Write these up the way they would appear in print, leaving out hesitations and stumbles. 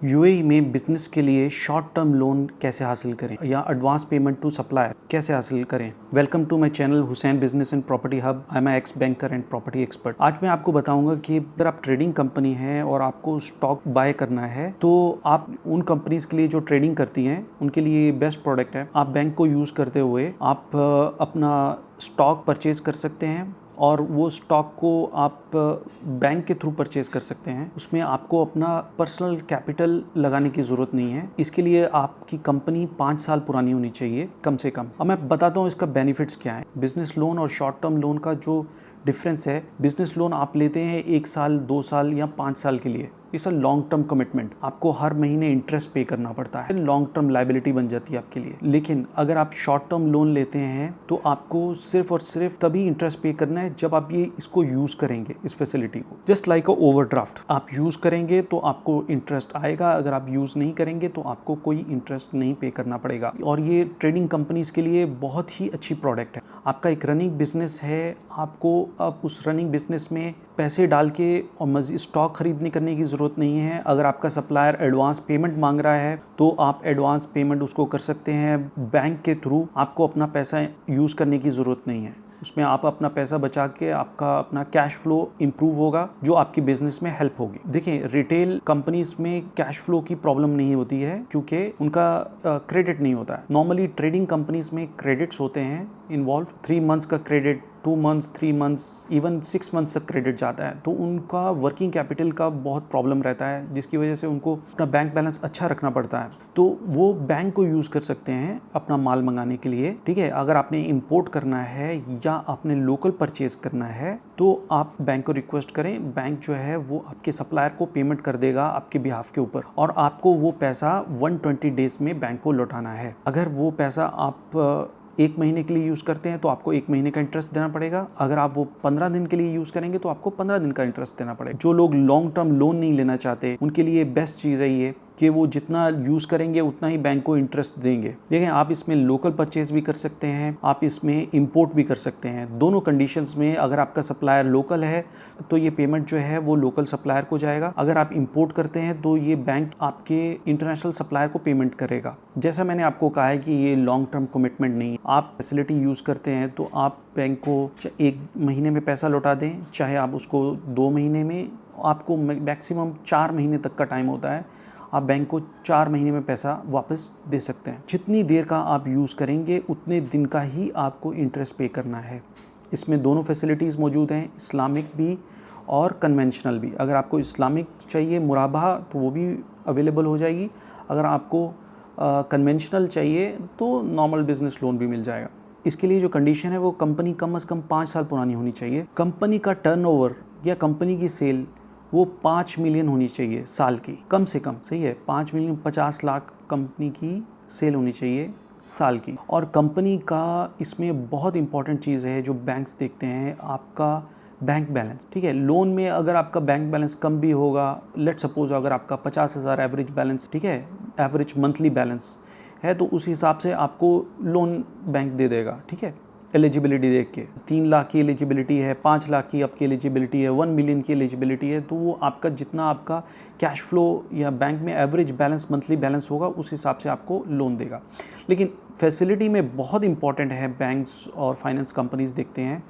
UAE में business के लिए शॉर्ट टर्म लोन कैसे हासिल करें या एडवांस पेमेंट टू सप्लायर कैसे हासिल करें। Welcome to my channel Hussain business and property hub. I am ex banker and property expert. आज मैं आपको बताऊंगा कि अगर आप ट्रेडिंग कंपनी है और आपको स्टॉक बाय करना है तो आप उन कंपनीज के लिए जो ट्रेडिंग करती हैं उनके लिए बेस्ट प्रोडक्ट है। आप बैंक को यूज़ करते हुए आप अपना स्टॉक परचेज कर सकते हैं और वो स्टॉक को आप बैंक के थ्रू परचेज कर सकते हैं। उसमें आपको अपना पर्सनल कैपिटल लगाने की ज़रूरत नहीं है। इसके लिए आपकी कंपनी 5 साल पुरानी होनी चाहिए कम से कम। अब मैं बताता हूँ इसका बेनिफिट्स क्या है। बिजनेस लोन और शॉर्ट टर्म लोन का जो डिफरेंस है, बिजनेस लोन आप लेते हैं 1 साल 2 साल या 5 साल के लिए। It's a long term commitment. आपको हर महीने इंटरेस्ट पे करना पड़ता है, लॉन्ग टर्म लायबिलिटी बन जाती है आपके लिए। लेकिन अगर आप शॉर्ट टर्म लोन लेते हैं तो आपको सिर्फ और सिर्फ तभी इंटरेस्ट पे करना है जब आप ये इसको यूज़ करेंगे, इस फैसिलिटी को। जस्ट लाइक अ ओवरड्राफ्ट। आप यूज़ करेंगे तो आपको इंटरेस्ट आएगा, अगर आप यूज़ नहीं करेंगे तो आपको कोई इंटरेस्ट नहीं पे करना पड़ेगा। और ये ट्रेडिंग कंपनीज के लिए बहुत ही अच्छी प्रोडक्ट है। आपका एक रनिंग बिजनेस है, आपको अब उस रनिंग बिजनेस में पैसे डाल के और मज़ीद स्टॉक खरीदने करने की ज़रूरत नहीं है। अगर आपका सप्लायर एडवांस पेमेंट मांग रहा है तो आप एडवांस पेमेंट उसको कर सकते हैं बैंक के थ्रू। आपको अपना पैसा यूज़ करने की ज़रूरत नहीं है। उसमें आप अपना पैसा बचा के आपका अपना कैश फ्लो इंप्रूव होगा, जो आपकी बिजनेस में हेल्प होगी। देखिए, रिटेल कंपनीज में कैश फ्लो की प्रॉब्लम नहीं होती है क्योंकि उनका क्रेडिट नहीं होता है। नॉर्मली ट्रेडिंग कंपनीज में क्रेडिट्स होते हैं इन्वॉल्व। 3 मंथ्स का credit, 2 months, 3 months, even 6 months तक क्रेडिट जाता है। तो उनका वर्किंग कैपिटल का बहुत प्रॉब्लम रहता है, जिसकी वजह से उनको अपना बैंक बैलेंस अच्छा रखना पड़ता है। तो वो बैंक को यूज़ कर सकते हैं अपना माल मंगाने के लिए। ठीक है, अगर आपने इंपोर्ट करना है या आपने लोकल परचेज करना है तो आप बैंक को रिक्वेस्ट करें। बैंक जो है वो आपके सप्लायर को पेमेंट कर देगा आपके बिहाफ के ऊपर, और आपको वो पैसा 120 डेज में बैंक को लौटाना है। अगर वो पैसा आप 1 महीने के लिए यूज़ करते हैं तो आपको 1 महीने का इंटरेस्ट देना पड़ेगा। अगर आप वो 15 दिन के लिए यूज़ करेंगे तो आपको 15 दिन का इंटरेस्ट देना पड़ेगा। जो लोग लॉन्ग टर्म लोन नहीं लेना चाहते उनके लिए बेस्ट चीज़ है ये कि वो जितना यूज़ करेंगे उतना ही बैंक को इंटरेस्ट देंगे। देखें, आप इसमें लोकल परचेज भी कर सकते हैं, आप इसमें इंपोर्ट भी कर सकते हैं। दोनों कंडीशंस में अगर आपका सप्लायर लोकल है तो ये पेमेंट जो है वो लोकल सप्लायर को जाएगा। अगर आप इंपोर्ट करते हैं तो ये बैंक आपके इंटरनेशनल सप्लायर को पेमेंट करेगा। जैसा मैंने आपको कहा है कि ये लॉन्ग टर्म कमिटमेंट नहीं है। आप फैसिलिटी यूज़ करते हैं तो आप बैंक को 1 महीने में पैसा लौटा दें, चाहे आप उसको 2 महीने में, आपको मैक्सिमम 4 महीने तक का टाइम होता है। आप बैंक को 4 महीने में पैसा वापस दे सकते हैं। जितनी देर का आप यूज़ करेंगे उतने दिन का ही आपको इंटरेस्ट पे करना है। इसमें दोनों फैसिलिटीज़ मौजूद हैं, इस्लामिक भी और कन्वेंशनल भी। अगर आपको इस्लामिक चाहिए मुराबा तो वो भी अवेलेबल हो जाएगी। अगर आपको कन्वेंशनल चाहिए तो नॉर्मल बिजनेस लोन भी मिल जाएगा। इसके लिए जो कंडीशन है वो कंपनी कम से कम 5 साल पुरानी होनी चाहिए। कंपनी का टर्नओवर या कंपनी की सेल वो 5 मिलियन होनी चाहिए साल की, कम से कम। सही है, 5 मिलियन 50 लाख कंपनी की सेल होनी चाहिए साल की। और कंपनी का इसमें बहुत इंपॉर्टेंट चीज़ है जो बैंक्स देखते हैं, आपका बैंक बैलेंस। ठीक है, लोन में अगर आपका बैंक बैलेंस कम भी होगा, लेट सपोज अगर आपका 50,000 एवरेज बैलेंस, ठीक है, एवरेज मंथली बैलेंस है, तो उस हिसाब से आपको लोन बैंक दे देगा। ठीक है, एलिजिबिलिटी देख के 3 लाख की एलिजिबिलिटी है, 5 लाख की आपकी एलिजिबिलिटी है, 1 मिलियन की एलिजिबिलिटी है, तो वो आपका जितना आपका कैश फ्लो या बैंक में एवरेज बैलेंस मंथली बैलेंस होगा उस हिसाब से आपको लोन देगा। लेकिन फैसिलिटी में बहुत इंपॉर्टेंट है, बैंक्स और फाइनेंस कंपनीज देखते हैं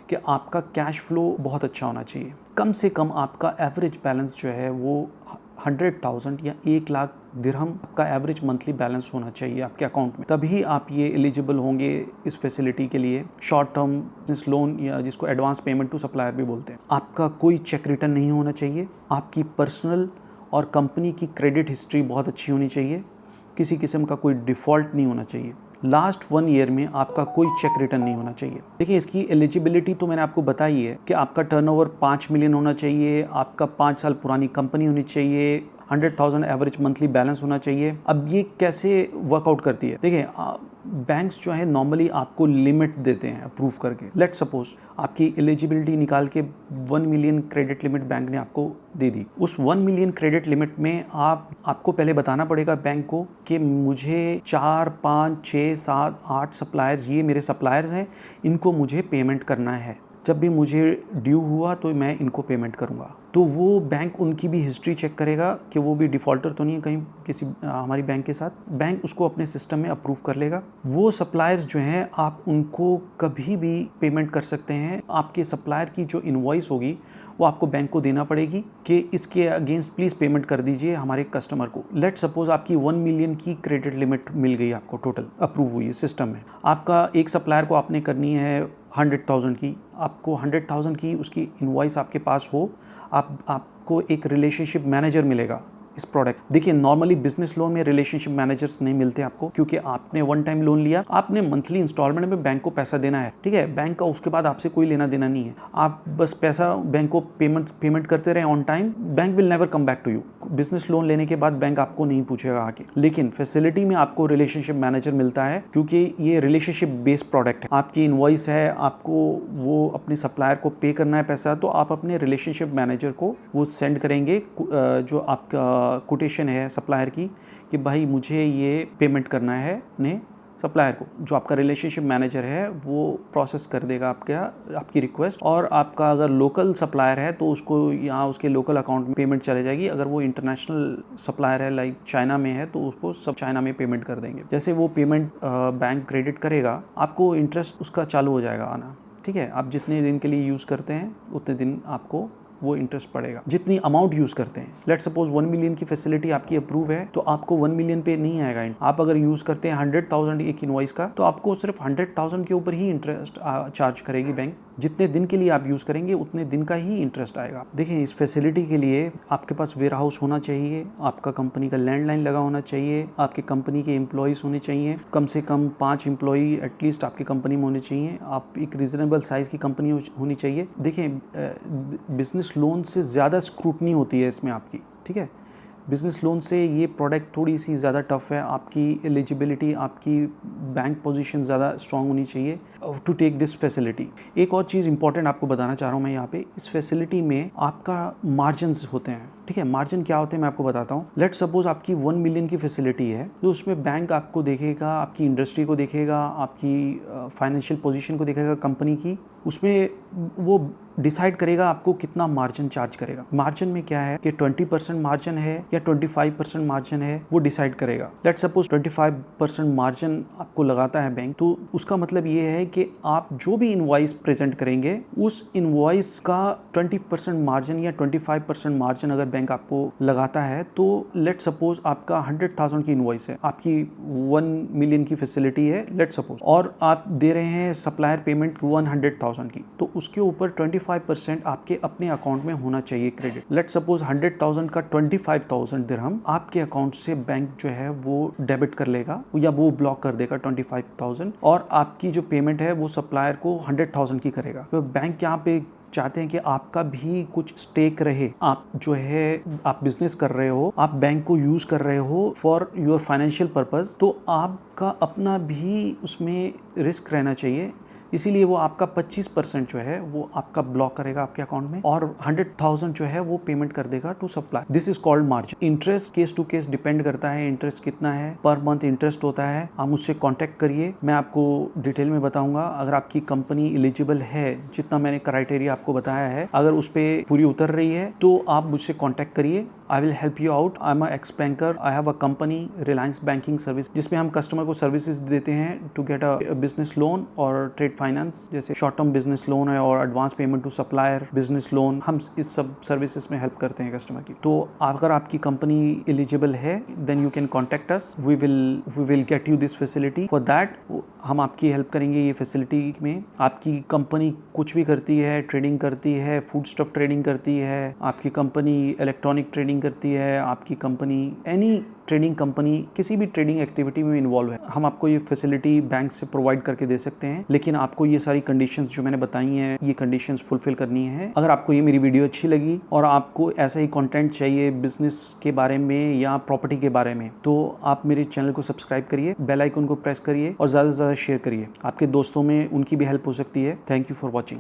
कि आपका कैश फ्लो बहुत अच्छा होना चाहिए। कम से कम आपका एवरेज बैलेंस जो है वो 100,000 या 1 लाख दिरहम का एवरेज मंथली बैलेंस होना चाहिए आपके अकाउंट में, तभी आप ये एलिजिबल होंगे इस फैसिलिटी के लिए, शॉर्ट टर्म बिजनेस लोन या जिसको एडवांस पेमेंट टू सप्लायर भी बोलते हैं। आपका कोई चेक रिटर्न नहीं होना चाहिए। आपकी पर्सनल और कंपनी की क्रेडिट हिस्ट्री बहुत अच्छी होनी चाहिए। किसी किस्म का कोई डिफ़ॉल्ट नहीं होना चाहिए। लास्ट 1 ईयर में आपका कोई चेक रिटर्न नहीं होना चाहिए। देखिए, इसकी एलिजिबिलिटी तो मैंने आपको बताई है कि आपका टर्नओवर 5 मिलियन होना चाहिए, आपका 5 साल पुरानी कंपनी होनी चाहिए, 100,000 एवरेज मंथली बैलेंस होना चाहिए। अब ये कैसे वर्कआउट करती है? देखिए, बैंक्स जो है नॉर्मली आपको लिमिट देते हैं अप्रूव करके। लेट सपोज आपकी एलिजिबिलिटी निकाल के 1 मिलियन क्रेडिट लिमिट बैंक ने आपको दे दी। उस 1 मिलियन क्रेडिट लिमिट में आपको पहले बताना पड़ेगा बैंक को कि मुझे 4, 5, 6, 7, 8 सप्लायर्स, ये मेरे सप्लायर्स हैं, इनको मुझे पेमेंट करना है। जब भी मुझे ड्यू हुआ तो मैं इनको पेमेंट करूँगा। तो वो बैंक उनकी भी हिस्ट्री चेक करेगा कि वो भी डिफ़ॉल्टर तो नहीं है कहीं किसी हमारी बैंक के साथ। बैंक उसको अपने सिस्टम में अप्रूव कर लेगा। वो सप्लायर्स जो हैं आप उनको कभी भी पेमेंट कर सकते हैं। आपके सप्लायर की जो इनवॉइस होगी वो आपको बैंक को देना पड़ेगी कि इसके अगेंस्ट प्लीज़ पेमेंट कर दीजिए हमारे कस्टमर को। लेट सपोज आपकी 1 मिलियन की क्रेडिट लिमिट मिल गई आपको, टोटल अप्रूव हुई है सिस्टम में। आपका एक सप्लायर को आपने करनी है 100,000 की, आपको 100,000 की उसकी इनवॉइस आपके पास हो, आपको एक रिलेशनशिप मैनेजर मिलेगा इस प्रोडक्ट। देखिए नॉर्मली बिजनेस लोन में रिलेशनशिप मैनेजर्स नहीं मिलते आपको, क्योंकि आपने वन टाइम लोन लिया, आपने मंथली इंस्टॉलमेंट में बैंक को पैसा देना है, ठीक है। बैंक का उसके बाद आपसे कोई लेना देना नहीं है। आप बस पैसा बैंक को पेमेंट करते रहे on time, bank will never come back to you. Business loan लेने के बाद बैंक आपको नहीं पूछेगा आके। लेकिन फैसिलिटी में आपको रिलेशनशिप मैनेजर मिलता है, क्योंकि ये रिलेशनशिप बेस्ड प्रोडक्ट है। आपकी इनवॉइस है, आपको वो अपने सप्लायर को पे करना है पैसा, तो आप अपने रिलेशनशिप मैनेजर को वो सेंड करेंगे जो आपका कोटेशन है सप्लायर की कि भाई मुझे ये पेमेंट करना है अपने सप्लायर को। जो आपका रिलेशनशिप मैनेजर है वो प्रोसेस कर देगा आपकी रिक्वेस्ट। और आपका अगर लोकल सप्लायर है तो उसको यहाँ उसके लोकल अकाउंट में पेमेंट चले जाएगी। अगर वो इंटरनेशनल सप्लायर है लाइक चाइना में है तो उसको सब चाइना में पेमेंट कर देंगे। जैसे वो पेमेंट बैंक क्रेडिट करेगा, आपको इंटरेस्ट उसका चालू हो जाएगा आना, ठीक है। आप जितने दिन के लिए यूज़ करते हैं उतने दिन आपको वो इंटरेस्ट पड़ेगा, जितनी अमाउंट यूज़ करते हैं। लेट सपोज 1 मिलियन की फैसिलिटी आपकी अप्रूव है तो आपको 1 मिलियन पे नहीं आएगा। आप अगर यूज़ करते हैं 100,000 एक इनवॉइस का, तो आपको सिर्फ 100,000 के ऊपर ही इंटरेस्ट चार्ज करेगी बैंक। जितने दिन के लिए आप यूज़ करेंगे उतने दिन का ही इंटरेस्ट आएगा। देखिए इस फैसिलिटी के लिए आपके पास वेयर हाउस होना चाहिए, आपका कंपनी का लैंडलाइन लगा होना चाहिए, आपके कंपनी के एम्प्लॉयज़ होने चाहिए, कम से कम 5 एम्प्लॉई एटलीस्ट आपकी कंपनी में होने चाहिए। आप एक रीज़नेबल साइज़ की कंपनी होनी चाहिए। देखिए बिजनेस लोन से ज़्यादा स्क्रूटनी होती है इसमें आपकी, ठीक है। बिजनेस लोन से ये प्रोडक्ट थोड़ी सी ज़्यादा टफ है। आपकी एलिजिबिलिटी, आपकी बैंक पोजीशन ज़्यादा स्ट्रांग होनी चाहिए टू टेक दिस फैसिलिटी। एक और चीज़ इंपॉर्टेंट आपको बताना चाह रहा हूँ मैं यहाँ पे, इस फैसिलिटी में आपका मार्जिन्स होते हैं, ठीक है। मार्जिन क्या होते हैं मैं आपको बताता हूँ। लेट सपोज आपकी 1 मिलियन की फैसिलिटी है, तो उसमें बैंक आपको देखेगा, आपकी इंडस्ट्री को देखेगा, आपकी फाइनेंशियल पोजीशन को देखेगा कंपनी की। उसमें वो डिसाइड करेगा आपको कितना मार्जिन चार्ज करेगा। मार्जिन में क्या है कि 20% मार्जिन है या 25% मार्जिन है, वो डिसाइड करेगा। लेट सपोज 25% मार्जिन आपको लगाता है बैंक, तो उसका मतलब ये है कि आप जो भी इनवॉइस प्रेजेंट करेंगे उस इनवॉइस का 20% मार्जिन या 25% मार्जिन अगर बैंक आपको लगाता है, तो लेट सपोज आपका 100,000 की इनवॉइस है, आपकी 1 मिलियन की फैसिलिटी है लेट सपोज, और आप दे रहे हैं सप्लायर पेमेंट 100,000 की, तो उसके ऊपर 25% आपके अपने अकाउंट में होना चाहिए क्रेडिट। लेट सपोज 100,000 का 25,000 दिरहम आपके अकाउंट से बैंक जो है वो डेबिट कर लेगा या वो ब्लॉक कर देगा 25,000, और आपकी जो पेमेंट है वो सप्लायर को 100,000 की करेगा। तो बैंक यहाँ पे चाहते हैं कि आपका भी कुछ स्टेक रहे। आप जो है आप बिजनेस कर रहे हो, आप बैंक को यूज कर रहे हो फॉर योर फाइनेंशियल पर्पस, तो आपका अपना भी उसमें रिस्क रहना चाहिए। इसीलिए वो आपका 25% जो है वो आपका ब्लॉक करेगा आपके अकाउंट में, और 100,000 जो है वो पेमेंट कर देगा to supply. This is called margin. Interest case to case depend करता है, इंटरेस्ट कितना है, पर मंथ इंटरेस्ट होता है। आप मुझसे कांटेक्ट करिए, मैं आपको डिटेल में बताऊंगा। अगर आपकी कंपनी एलिजिबल है, जितना मैंने क्राइटेरिया आपको बताया है, अगर उस पर पूरी उतर रही है तो आप मुझसे कॉन्टैक्ट करिए। I will help you out. I am ex banker. I have a company Reliance banking service, जिसमें हम कस्टमर को सर्विसेज देते हैं to get a business loan और ट्रेड फाइनेंस, जैसे शॉर्ट टर्म बिजनेस लोन है और advance payment to supplier business loan. हम इस सब सर्विसेज में हेल्प करते हैं कस्टमर की। तो अगर आपकी कंपनी एलिजिबल है then you can contact us. We will get you this facility. For that हम आपकी हेल्प करेंगे ये फैसिलिटी में। आपकी कंपनी कुछ भी करती है, ट्रेडिंग करती है, फूड स्टफ ट्रेडिंग करती है, आपकी कंपनी इलेक्ट्रॉनिक ट्रेडिंग करती है, आपकी कंपनी एनी ट्रेडिंग कंपनी किसी भी ट्रेडिंग एक्टिविटी में इन्वॉल्व है, हम आपको ये फैसिलिटी बैंक से प्रोवाइड करके दे सकते हैं। लेकिन आपको ये सारी कंडीशंस जो मैंने बताई हैं, ये कंडीशंस फुलफिल करनी है। अगर आपको ये मेरी वीडियो अच्छी लगी और आपको ऐसा ही कंटेंट चाहिए बिजनेस के बारे में या प्रॉपर्टी के बारे में, तो आप मेरे चैनल को सब्सक्राइब करिए, बेल आइकन को प्रेस करिए और ज़्यादा से ज़्यादा शेयर करिए। आपके दोस्तों में उनकी भी हेल्प हो सकती है। Thank you for watching.